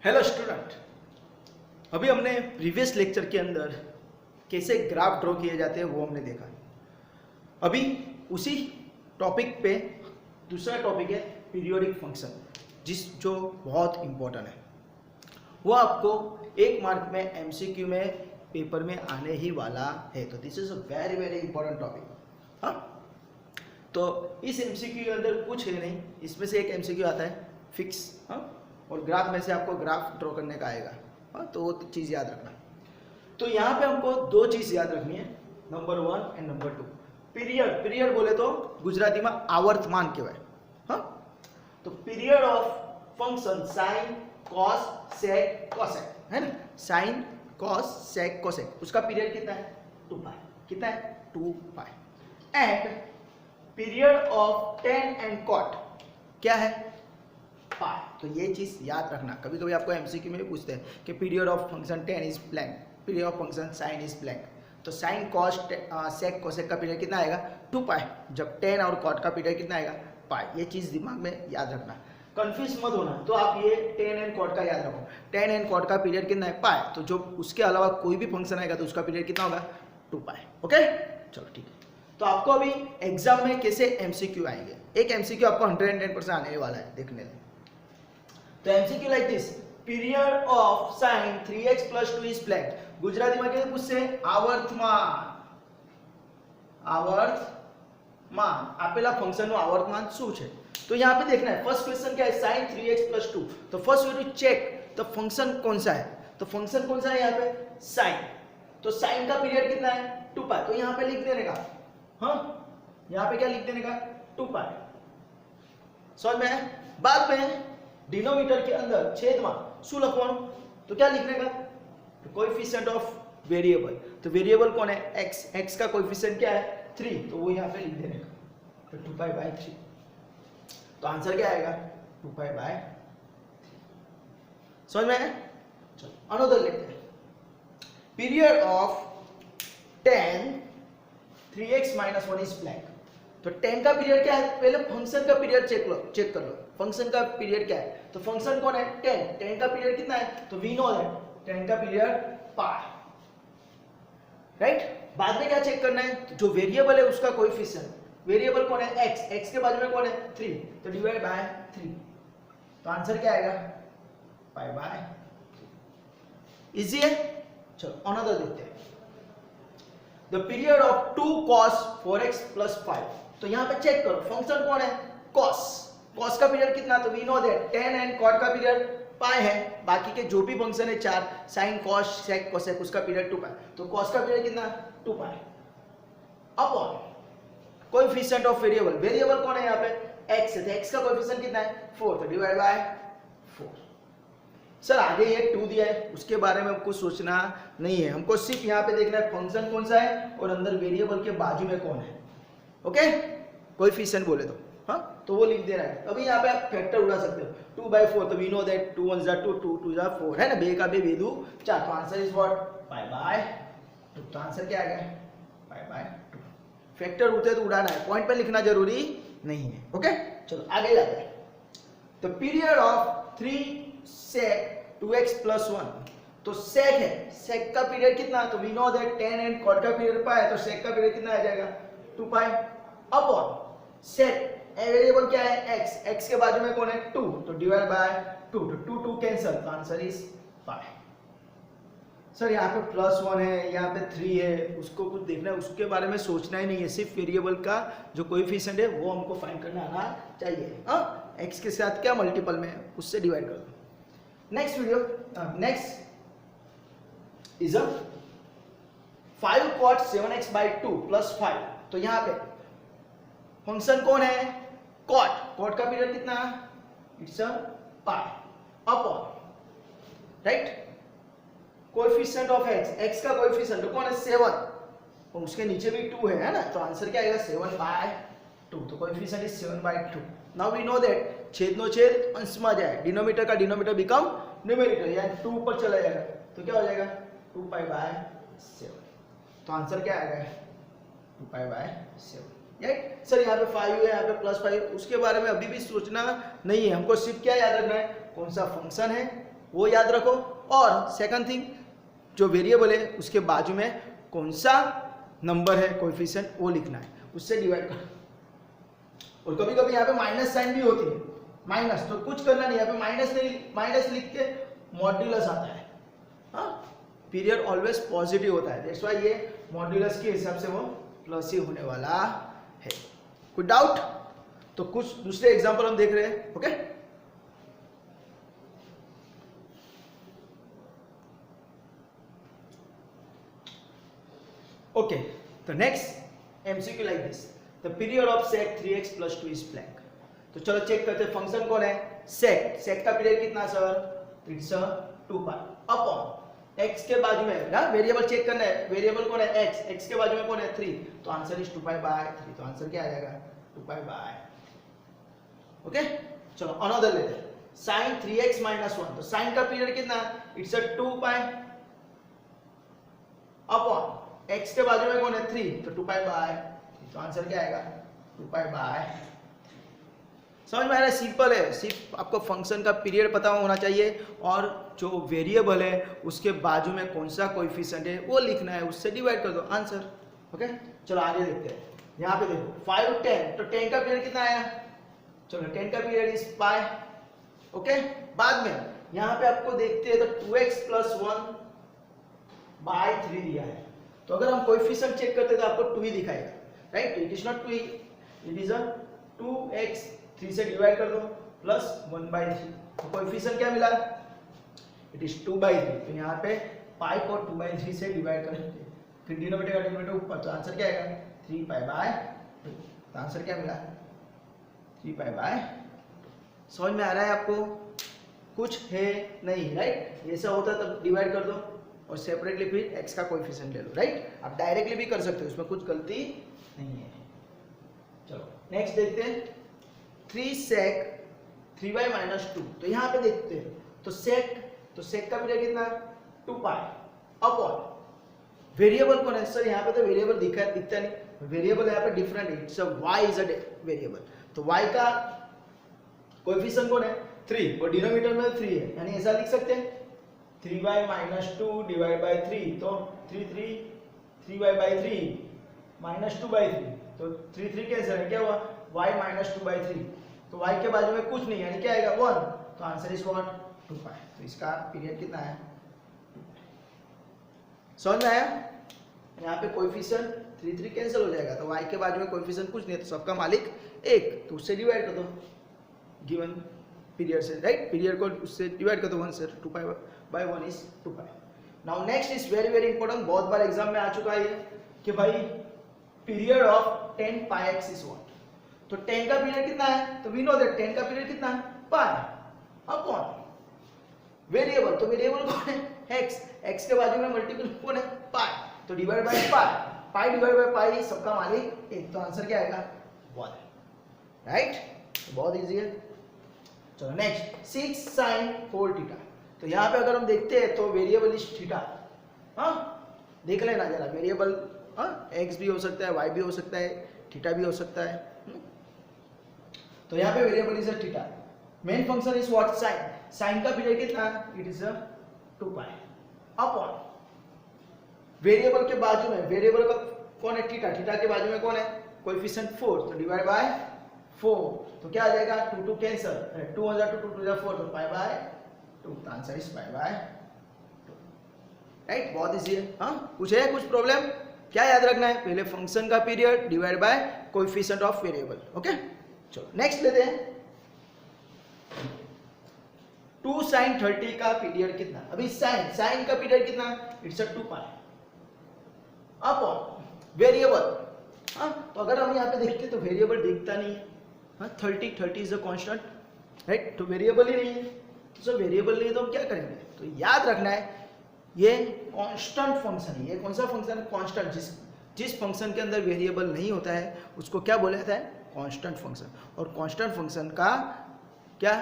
Hello student, अभी हमने previous lecture के अंदर कैसे ग्राफ ड्रॉ किए जाते हैं वो हमने देखा। अभी उसी टॉपिक पे दूसरा टॉपिक है पीरियोडिक फंक्शन, जो बहुत इम्पोर्टेंट है। वो आपको 1 मार्क में एमसीक्यू में पेपर में आने ही वाला है, तो this is a very very important topic. हाँ, तो इस एमसीक्यू के अंदर कुछ है नहीं, इसमें से एक एमसीक्यू आता है फिक्स, हाँ, और ग्राफ में से आपको ग्राफ ड्रॉ करने का आएगा। हाँ, तो वो चीज़ याद रखना। तो यहाँ पे हमको 2 चीज़ याद रखनी है, नंबर 1 एंड नंबर 2। पीरियड बोले तो गुजराती में आवर्तमान कहवाय। हाँ, तो period of function sine cos sec cosec है ना, साइन कॉस सेक कोसेक, उसका पीरियड कितना है 2π। कितना है 2π। And period of tan and cot क्या है पाई। तो ये चीज याद रखना। कभी कभी आपको एमसीक्यू में भी पूछते हैं कि period of function ten is blank, period of function sign is blank. तो साइन कॉस सेक कोसेक का पीरियड कितना आएगा 2π, जब टेन और कॉट का पीरियड कितना आएगा पाई। ये चीज दिमाग में याद रखना, कंफ्यूज मत होना। तो आप ये टेन एंड कॉट का याद रखो, टेन एंड कॉट का पीरियड कितना है पाई। तो जो उसके अलावा कोई भी फंक्शन आएगा तो उसका पीरियड कितना होगा 2π। ओके, चलो ठीक है। तो आपको अभी एग्जाम में कैसे एमसीक्यू आएंगे, एक एमसीक्यू आपको 110% आने वाला है, देखने दो। तो MCQ like this, period of sine 3x + 2 is blank. Gujarati में कहते पूछसे આવર્તમાન, આવર્તમાન આપેલા ફંક્શનનું આવર્તમાન શું છે। तो यहाँ पे देखना है फर्स्ट क्वेश्चन क्या है, साइन 3x + 2। तो first we to check the function कौन सा है। तो फंक्शन कौन सा है यहाँ पे साइन। तो साइन का पीरियड कितना है 2π। तो यहाँ पे लिख देने का, हाँ, यहाँ पे क्या लिख देने का 2π। समझ में है। बाद में डिनोमिनेटर के अंदर छेद में शू लखवानुं, तो क्या लिखने का कोएफिशिएंट ऑफ वेरिएबल। तो वेरिएबल कौन है x, x का कोएफिशिएंट क्या है 3, तो वो यहाँ पे लिख देने का, तो 2π/3। तो आंसर क्या आएगा 2π/3। समझ में है। चलो अनदर लेते हैं, period of 10 3x - 1 is blank. तो 10 का पीरियड क्या है, पहले फंक्शन का पीरियड चेक कर लो। फंक्शन का पीरियड क्या है, तो फंक्शन कौन है 10 का पीरियड कितना है, तो वी नो दैट 10 का पीरियड पाई, राइट। बाद में क्या चेक करना है, तो जो वेरिएबल है उसका कोएफिशिएंट, वेरिएबल कौन है x के बाजू में कौन है 3, तो डिवाइड बाय 3। तो आंसर क्या आएगा π/3। इजी है। चलो अनदर देखते हैं, the period of 2 cos 4x + 5। तो यहाँ पे चेक करो फंक्शन कौन है cos का पीरियड कितना, तो we know that 10 and cot का पीरियड पाई है। बाकी के जो भी फंक्शन है 4, साइन कॉस सेक कोसेक, उसका पीरियड 2π। तो cos का पीरियड कितना 2π upon coefficient of variable, variable कौन है यहाँ पे x है, तो x का कोएफिशिएंट कितना है 4, तो डिवाइड बाय 4। सर आगे ये 2 दिया है, उसके बारे में हमको सोचना नहीं है, हमको सिर्फ यहाँ पे देखना है फंक्शन कौन सा है और अंदर वेरिएबल के बाजू में कौन है। ओके, कोएफिशिएंट बोले तो, हाँ, तो वो लिख देना है। अभी यहाँ पे आप फैक्टर उड़ा सकते हो 2/4, तो वी नो दैट 2 * 1 = 2, 2 * 2 = 4 है ना, 2 का 2 2 4। तो आंसर इज व्हाट π/2। तो आंसर क्या आएगा π/2। फैक्टर उड़ते तो उड़ाना है, पॉइंट पे लिखना जरूरी नहीं है। ओके, चलो आगे जाते हैं। तो पीरियड ऑफ 3 sec 2x + 1। तो sec है, sec का पीरियड कितना, तो we know that 10 and cot का पीरियड पाई है, तो sec का पीरियड कितना आ जाएगा 2π अपॉन sec वेरिएबल क्या है x के बाजू में कौन है 2, तो डिवाइड बाय 2। तो 2 कैंसिल, तो आंसर इज π। सर यहाँ पे +1 है, यहाँ पे 3 है, उसको कुछ देखना है, उसके बारे में सोचना ही नहीं है, सिर्फ वेरिएबल का जो कोएफिशिएंट है वो हमको फाइंड करना आना चाहिए। हाँ, x के साथ क्या मल्टीपल में है उससे डिवाइड कर दो। Next video, next is 5 cot 7x/2 + 5। तो यहाँ पे फंक्शन कौन है cot का पीरियड कितना, it's π upon, right, coefficient of x का कोएफिशिएंट कौन है 7, और उसके नीचे भी 2 है ना, तो आंसर क्या आएगा 7/2। तो coefficient is 7/2। Now we know that छेद नो छेद अंश में जाए, डिनोमिनेटर का डिनोमिनेटर बिकम न्यूमरेटर, यानी 2 ऊपर चला जाएगा, तो क्या हो जाएगा 2π/7। तो आंसर क्या आएगा 2π/7, राइट। सर यहाँ पे 5 है, यहाँ पे +5, उसके बारे में अभी भी सोचना नहीं है, हमको सिर्फ क्या याद रखना है, कौन सा फंक्शन है वो याद रखो, और सेकंड थिंग जो वेरिएबल है उसके बाजू में कौन सा नंबर है कोएफिशिएंट वो लिखना है, उससे डिवाइड कर। और कभी कभी यहाँ पे माइनस साइन भी होती है, माइनस, तो कुछ करना नहीं, यहाँ पे माइनस लिख के मॉड्यूलस आता है। हाँ, पीरियड ऑलवेज पॉजिटिव होता है, दैट्स व्हाई ये मॉड्यूलस के हिसाब से वो प्लस ही होने वाला है। कोई डाउट? तो कुछ दूसरे एग्जांपल हम देख रहे हैं। ओके, ओके, तो next MCQ like this, the period of sec 3x + 2 is blank. तो चलो चेक करते हैं, फंक्शन कौन है, sec का पीरियड कितना sir, it's 2 pi upon x के बाजू में ना वेरिएबल चेक करना है, वेरिएबल कौन है x के बाजू में कौन है 3, तो आंसर इज 2 पाई बाय 3, तो आंसर क्या आ जाएगा 2 पाई बाय। ओके, चलो अनदर लेते हैं, sin 3x - 1, तो sin का पीरियड कितना, इट्स 2 पाई अपॉन x के बाजू में कौन है 3, तो 2 पाई बाय, तो आंसर क्या आएगा 2 पाई बाय। समझ में आ रहा है? सिंपल है, सिर्फ आपको फंक्शन का पीरियड पता होना चाहिए और जो वेरिएबल है उसके बाजू में कौन सा कोएफिशिएंट है वो लिखना है, उससे डिवाइड कर दो, आंसर। ओके, चलो आगे देखते हैं। यहाँ पे देखो 5 10, तो 10 का पीरियड कितना आया, चलो 10 का पीरियड इज पाई। ओके, बाद में यहाँ पे आपको देखते हैं तो 2x + 1 बाय 3 दिया है, तो अगर हम कोएफिशिएंट चेक करते तो आपको 2 ही दिखाएगा, right? It is not 2, it is 2x, 3 से डिवाइड कर दो प्लस 1/3, तो कोएफिशिएंट क्या मिला, इट इज 2/3, तो यहाँ पे पाई को 2/3 से डिवाइड करेंगे, फिर डिनोमिनेटर का डिनोमिनेटर ऊपर, तो आंसर क्या आएगा 3 पाई बाय 2, तो आंसर क्या मिला 3 पाई बाय 2। समझ में आ रहा है आपको? कुछ है नहीं, राइट? ऐसा होता तब डिवाइड कर दो और सेपरेटली फिर x का कोएफिशिएंट ले लो, राइट? आप डायरेक्टली भी कर सकते हो, उसमें कुछ गलती नहीं है। चलो नेक्स्ट देखते हैं, 3 sec 3y - 2, तो यहाँ पे देखते हैं तो sec का पीरियड कितना 2 पाई अपॉन वेरिएबल कौन है सर, यहाँ पे तो वेरिएबल दिखता नहीं, वेरिएबल यहाँ पे डिफरेंट है, it's y is a variable, तो y का कोएफिशिएंट कौन है 3 और डिनोमिनेटर में 3 है, यानी ऐसा लिख सकते हैं 3y - 2 डिवाइड बाय 3, तो 3y/3 - 2/3, तो 3 कैंसिल है, क्या हुआ y - 2/3, तो y के बाजू में कुछ नहीं, यानी क्या आएगा 1, तो आंसर इज व्हाट 2 पाई, तो इसका पीरियड कितना है 2 पाई। समझ में आया? यहाँ पे कोएफिशिएंट 3 कैंसिल हो जाएगा, तो y के बाजू में कोएफिशिएंट कुछ नहीं है, तो सबका मालिक 1, तो उससे डिवाइड कर दो गिवन पीरियड से, राइट? पीरियड को उससे डिवाइड कर दो 1 से, 2 pi by 1 is 2 pi. Now next is very very important, बहुत बार एग्जाम में आ चुका है कि भाई period of 10 pi x is what, तो 10 का पीरियड कितना है, तो वी नो दैट 10 का पीरियड कितना है पाई अपॉन वेरिएबल, तो वेरिएबल कौन है x के बाजू में मल्टीपल कौन है पाई, तो divide by pi divide by pi, सबका मालिक 1, तो आंसर क्या आएगा 1, राइट? बहुत इजी है। चलो नेक्स्ट 6 sin 4 थीटा, तो यहाँ पे अगर हम देखते हैं तो वेरिएबल इज थीटा, हाँ देख लेना जरा, वेरिएबल x भी हो सकता है, y भी हो सकता है, थीटा भी हो सकता है, तो यहाँ पे variable is theta, main function is what sine का पीरियड कितना, it is 2 pi upon variable के बाजू में, वेरिएबल का कौन है थीटा के बाजू में कौन है कोएफिशिएंट 4, तो डिवाइड बाय 4, तो क्या आ जाएगा 2 कैंसिल, 2 हो जाए 2 2 जा 4, तो पाई बाय 2, तो answer is pi by 2, right? बहुत इजी है। हाँ कुछ है, कुछ प्रॉब्लम? क्या याद रखना है, पहले फंक्शन का period divide by coefficient of variable. Okay, चलो नेक्स्ट लेते हैं, 2 sin 30 का पीरियड कितना, अभी साइन का पीरियड कितना, इट्स 2 पाई अपॉन वेरिएबल, हाँ तो अगर हम यहाँ पे देखते तो वेरिएबल दिखता नहीं है, हाँ 30 इज अ कांस्टेंट, राइट? तो वेरिएबल ही नहीं है, तो सर वेरिएबल नहीं है तो हम क्या करेंगे, तो याद रखना है ये कांस्टेंट फंक्शन है, ये कौन सा फंक्शन है कांस्टेंट, जिस फंक्शन के अंदर वेरिएबल नहीं होता है उसको क्या बोला जाता है कांस्टेंट फंक्शन, और कांस्टेंट फंक्शन का क्या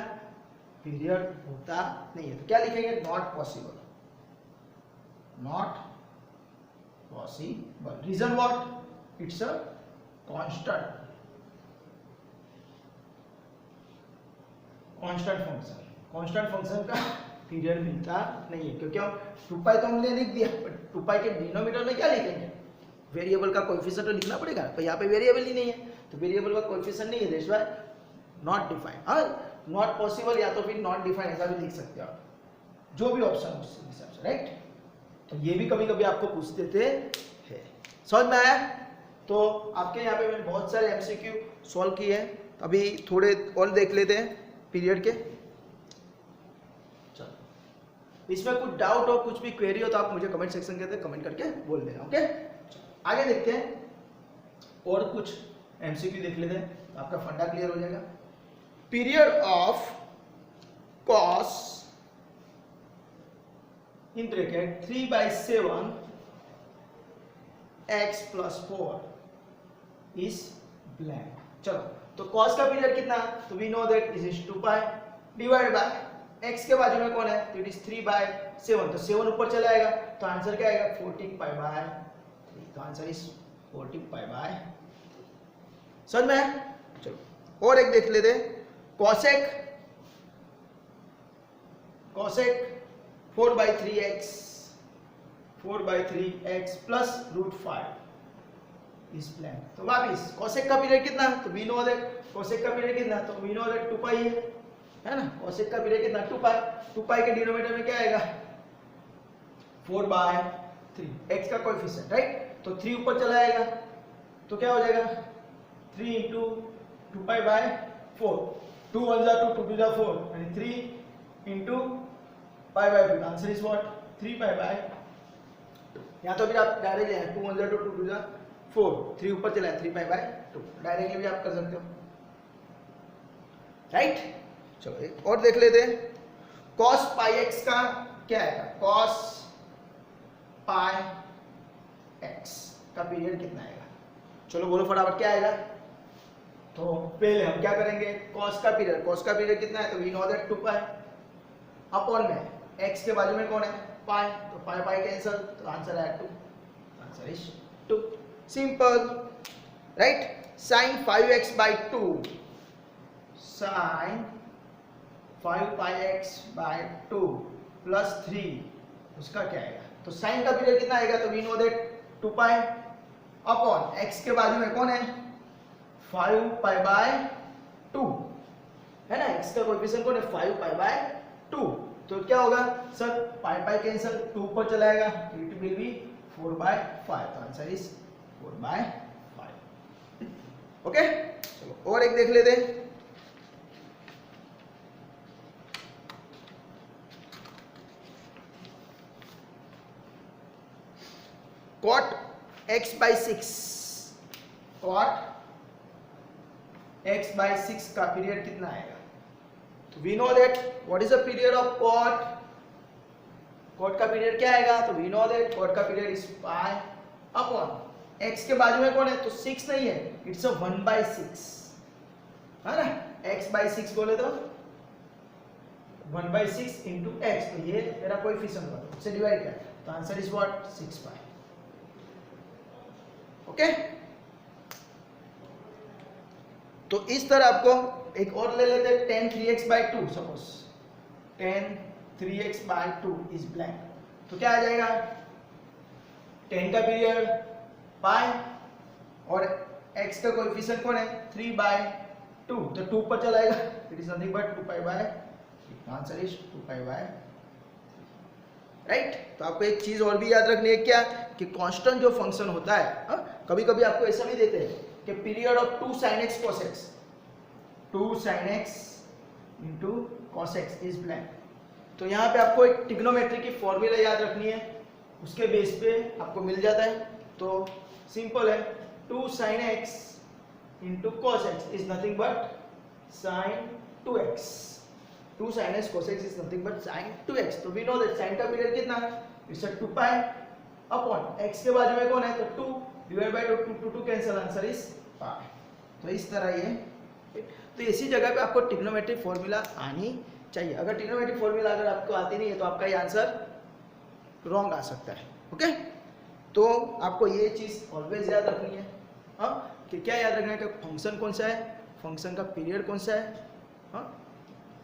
पीरियड होता नहीं है, तो क्या लिखेंगे not possible, reason what, it's a constant function का पीरियड मिलता नहीं है, क्योंकि हम 2 पाई तो हमने लिख दिया, बट 2 पाई के डिनोमिनेटर में क्या लिखेंगे, वेरिएबल का कोएफिशिएंट तो लिखना पड़ेगा, पर यहाँ पे वेरिएबल ही नहीं है, तो वेरिएबल का कोएफिशिएंट नहीं है, दैट्स व्हाई नॉट डिफाइंड, हाँ नॉट पॉसिबल या तो फिर नॉट डिफाइंड ऐसा भी लिख सकते हो आप, जो भी ऑप्शन हो उस हिसाब से, राइट। तो ये भी कभी कभी आपको पूछ देते हैं, समझ में आया। तो आपके यहाँ पे मैंने बहुत सारे एमसीक्यू सॉल्व किए हैं, अभी थोड़े और देख लेते हैं पीरियड के। चलो, इसमें कुछ डाउट हो, कुछ भी क्वेरी हो तो आप मुझे कमेंट सेक्शन के अंदर कमेंट करके बोल देना, ओके। आगे देखते हैं और कुछ एमसीक्यू देख लेते हैं, तो आपका फंडा क्लियर हो जाएगा। Period of cos in bracket 3/7 x + 4 is blank. चलो, तो cos का पीरियड कितना, तो we know that is 2 pi divide by x के बाजू में कौन है, तो इट इज 3/7, तो 7 ऊपर चला आएगा, तो आंसर क्या आएगा 14 पाई/3, तो आंसर इज 14 पाई/3। समझ में है। चलो और एक देख लेते हैं, cosec 4/3x plus √5 is blank. तो वापिस cosec का पीरियड कितना, तो वी नो दैट cosec का पीरियड कितना, तो वी नो दैट 2 पाई है ना, cosec का पीरियड कितना 2 पाई के डिनोमिनेटर में क्या आएगा 4/3, x का कोएफिशिएंट, राइट, तो 3 ऊपर चला आएगा, तो क्या हो जाएगा 3 × 2 पाई/4, 2 1 जा 2, 2 2 जा 4, यानी 3 × पाई/2, आंसर इज व्हाट 3 पाई/2। या तो फिर आप डायरेक्ट ले 2 1 जा 2, 2 2 जा 4, 3 ऊपर चला है 3 पाई/2, डायरेक्टली भी आप कर सकते हो, राइट। चलो एक और देख लेते हैं, cos πx का क्या आएगा, cos πx का पीरियड कितना आएगा, चलो बोलो फटाफट क्या आएगा। तो पहले हम क्या करेंगे, cos का पीरियड कितना है, तो we know that 2 pi upon में x के बाजू में कौन है पाई, तो पाई कैंसिल, तो आंसर है 2, answer is 2, simple, right. sin 5x/2, sin 5πx/2 plus 3, उसका क्या आएगा, तो sin का पीरियड कितना आएगा, तो we know that 2 pi upon x के बाजू में कौन है 5 पाई/2 है ना, x का कोएफिशिएंट कौन है 5 पाई/2, तो क्या होगा सर पाई कैंसिल, 2 ऊपर चला आएगा, तो इट विल बी 4/5, तो आंसर इज 4/5, ओके। चलो और एक देख लेते हैं, cot x/6, cot x/6 का पीरियड कितना आएगा, तो we know that what is the period of cot, cot का पीरियड क्या आएगा, तो वी नो दैट cot का period is pi upon x के बाजू में कौन है, तो 6 नहीं है, इट्स अ 1/6 है ना, x/6 बोले तो 1/6 into x, तो ये मेरा कोएफिशिएंट होगा, तो इससे डिवाइड किया, तो answer is what 6 pi, okay. तो इस तरह आपको एक और ले लेते हैं, tan 3x/2, suppose tan 3x/2 is blank, तो क्या आ जाएगा, tan का पीरियड पाई और x का कोएफिशिएंट कौन है 3/2, तो 2 ऊपर चला आएगा, इट इज नथिंग बट 2 पाई/3, आंसर इज 2 पाई/3, राइट। तो आपको एक चीज और भी याद रखनी है क्या, कि कांस्टेंट जो फंक्शन होता है, कभी कभी आपको ऐसा भी देते हैं कि period of 2 sin x cos x, 2 sin x into cos x is blank, तो यहाँ पे आपको एक ट्रिग्नोमेट्री की फॉर्मूला याद रखनी है, उसके बेस पे आपको मिल जाता है, तो सिंपल है 2 sin x into cos x is nothing but sin 2x, 2 sin x cos x is nothing but sin 2x, तो we know that sin का पीरियड कितना है, इट्स 2 पाई अपॉन x के बाजू में कौन है, तो 2 divide by 2 cancel, answer is pi. तो इस तरह ये, तो इसी जगह पे आपको ट्रिग्नोमेट्रिक फॉर्मूला आनी चाहिए, अगर ट्रिग्नोमेट्रिक फॉर्मूला अगर आपको आती नहीं है तो आपका ये आंसर रॉन्ग आ सकता है, ओके। तो आपको ये चीज़ ऑलवेज याद रखनी है, हाँ, कि क्या याद रखना है कि फंक्शन कौन सा है, फंक्शन का पीरियड कौन सा है, हाँ,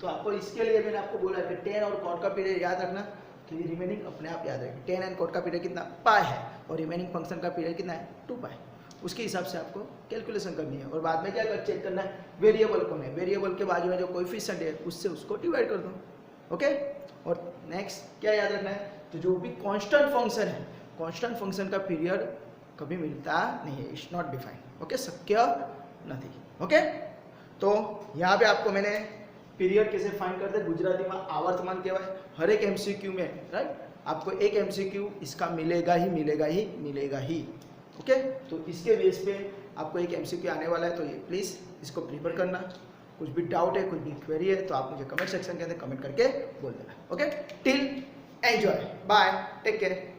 तो आपको इसके लिए मैंने आपको बोला कि टेन और कॉट का पीरियड याद रखना, तो ये रिमेनिंग अपने आप याद रहेगा। टेन एंड कॉट का पीरियड कितना पाई है और रिमेनिंग फंक्शन का पीरियड कितना है 2 पाई। उसके हिसाब से आपको कैलकुलेशन करनी है और बाद में क्या चेक करना है वेरिएबल कौन है, वेरिएबल के बाजू में जो कोएफिशिएंट है उससे उसको डिवाइड कर दो। ओके, और नेक्स्ट क्या याद रखना है, तो जो भी कांस्टेंट फंक्शन है, कांस्टेंट फंक्शन का पीरियड कभी मिलता नहीं है, इट्स नॉट डिफाइंड। ओके, शक्य नहीं। ओके, तो यहाँ पे आपको मैंने पीरियड कैसे फाइंड करते हैं गुजराती में आवर्तमान कहवाय। हर एक एमसीक्यू में राइट आपको एक एमसीक्यू इसका मिलेगा ही मिलेगा ही मिलेगा ही। ओके, तो इसके बेस पे आपको एक एमसीक्यू आने वाला है, तो ये प्लीज़ इसको प्रिपेयर करना। कुछ भी डाउट है, कुछ भी क्वेरी है तो आप मुझे कमेंट सेक्शन के अंदर कमेंट करके बोल देना। Okay, till enjoy, bye, take care.